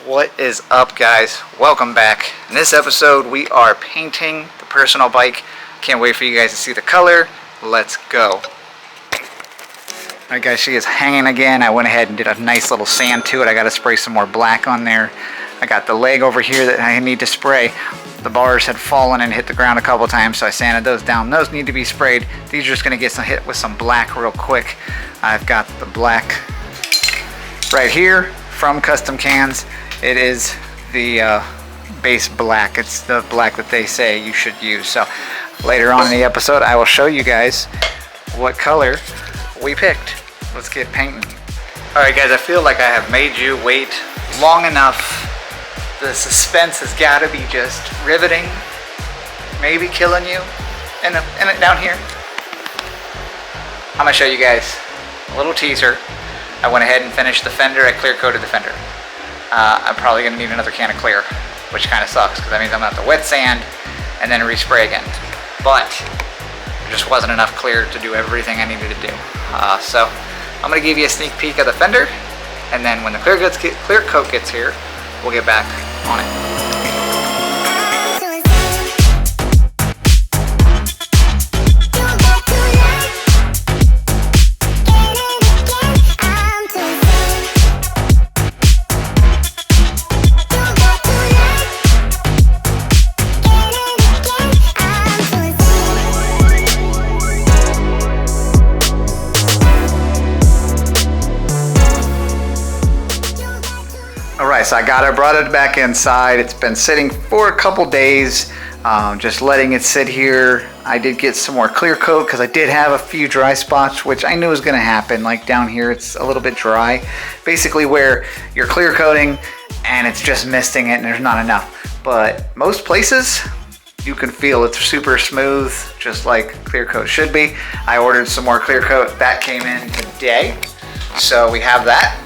What is up, guys? Welcome back. In this episode we are painting the personal bike. Can't wait for you guys to see the color. Let's go. Alright guys, she is hanging again. I went ahead and did a nice little sand to it. I got to spray some more black on there. I got the leg over here that I need to spray. The bars had fallen and hit the ground a couple times, so I sanded those down. Those need to be sprayed. These are just going to get some hit with some black real quick. I've got the black right here from Custom Cans. It is the base black. It's the black that they say you should use. So later on in the episode, I will show you guys what color we picked. Let's get painting. Alright guys, I feel like I have made you wait long enough. The suspense has got to be just riveting, maybe killing you. And down here, I'm going to show you guys a little teaser. I went ahead and finished the fender. I clear coated the fender. I'm probably going to need another can of clear, which kind of sucks because that means I'm going to have to wet sand and then respray again. But there just wasn't enough clear to do everything I needed to do. So I'm going to give you a sneak peek of the fender, and then when the clear coat gets here, we'll get back on it. Alright, so I brought it back inside. It's been sitting for a couple days, just letting it sit here. I did get some more clear coat because I did have a few dry spots, which I knew was going to happen. Like down here, it's a little bit dry. Basically where you're clear coating and it's just misting it and there's not enough. But most places, you can feel it's super smooth, just like clear coat should be. I ordered some more clear coat. That came in today. So we have that.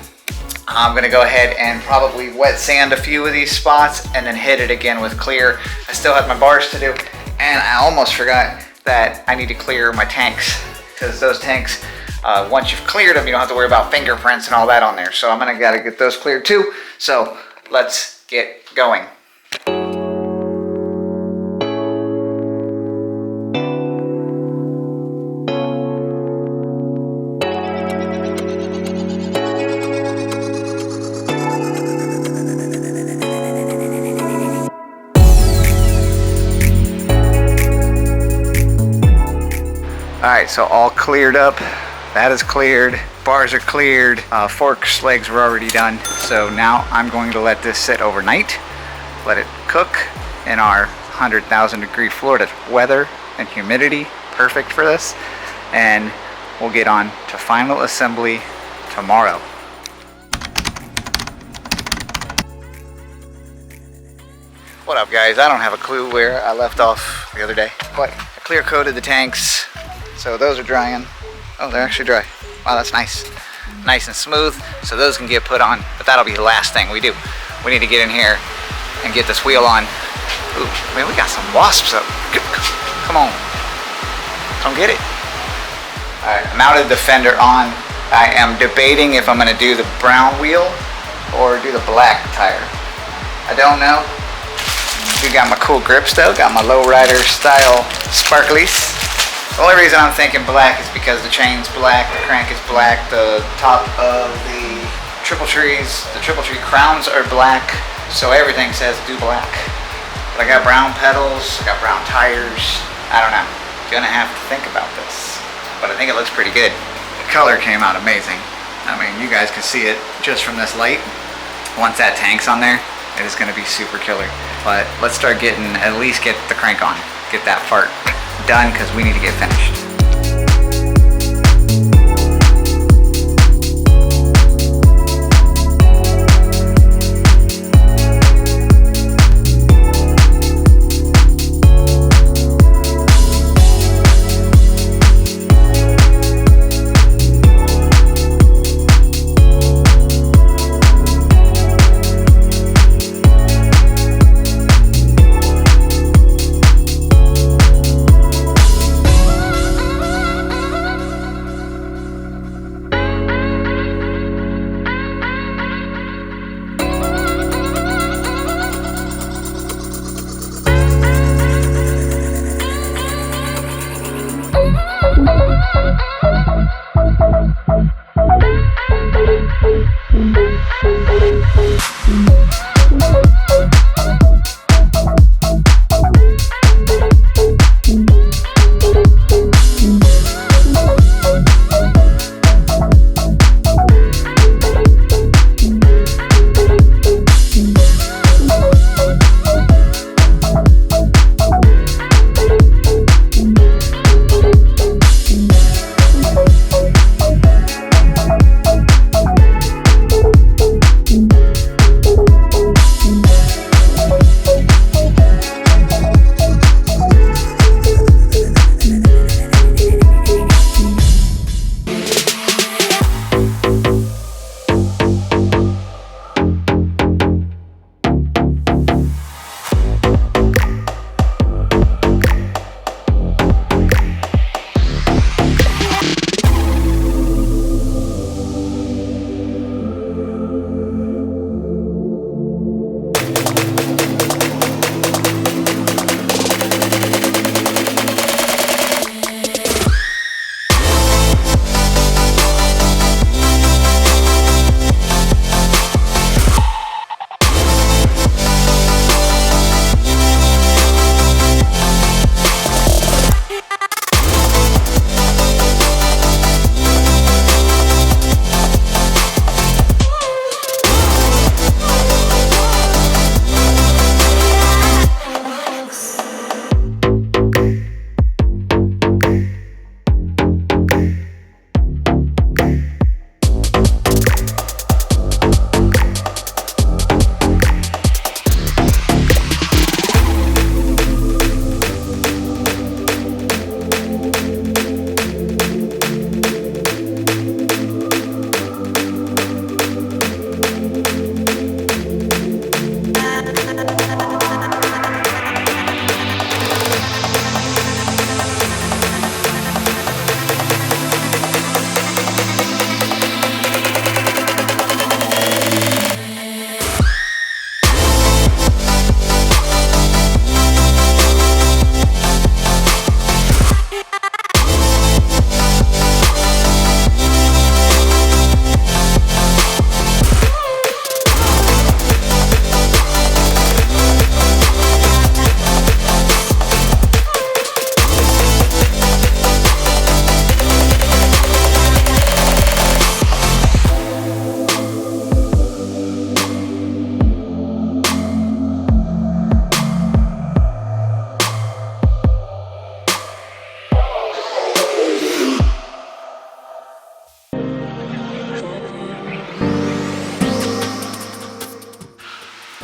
I'm gonna go ahead and probably wet sand a few of these spots and then hit it again with clear. I still have my bars to do, and I almost forgot that I need to clear my tanks, because those tanks, once you've cleared them, you don't have to worry about fingerprints and all that on there. So I'm gonna gotta get those cleared too. So let's get going. Alright, so all cleared up. That is cleared. Bars are cleared. Forks, legs were already done. So now I'm going to let this sit overnight. Let it cook in our 100,000 degree Florida weather and humidity. Perfect for this. And we'll get on to final assembly tomorrow. What up guys? I don't have a clue where I left off the other day, but I clear coated the tanks. So those are drying. Oh, they're actually dry. Wow, that's nice. Nice and smooth. So those can get put on, but that'll be the last thing we do. We need to get in here and get this wheel on. Ooh, man, we got some wasps up. Come on. Come get it. All right, mounted the fender on. I am debating if I'm gonna do the brown wheel or do the black tire. I don't know. We got my cool grips though. Got my Lowrider style sparklies. The only reason I'm thinking black is because the chain's black, the crank is black, the top of the triple tree crowns are black, so everything says do black. But I got brown pedals, I got brown tires. I don't know. Gonna have to think about this. But I think it looks pretty good. The color came out amazing. I mean, you guys can see it just from this light. Once that tank's on there, it is gonna be super killer. But let's start at least get the crank on. Get that part done because we need to get finished.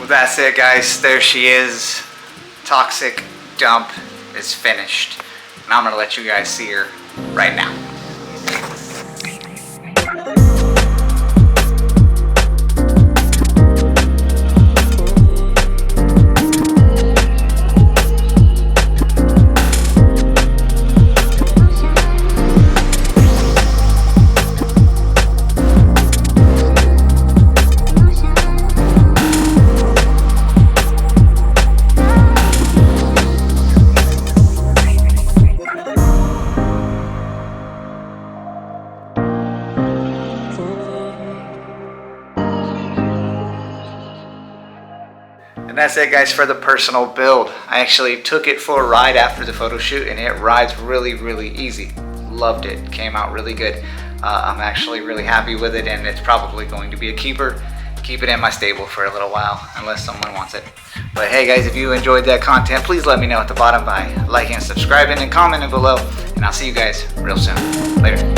Well, that's it, guys. There she is. Toxic dump is finished. And I'm gonna let you guys see her right now. And that's it, guys, for the personal build. I actually took it for a ride after the photo shoot, and it rides really, really easy. Loved it. Came out really good. I'm actually really happy with it, and it's probably going to be a keeper. Keep it in my stable for a little while, unless someone wants it. But hey, guys, if you enjoyed that content, please let me know at the bottom by liking and subscribing and commenting below. And I'll see you guys real soon. Later.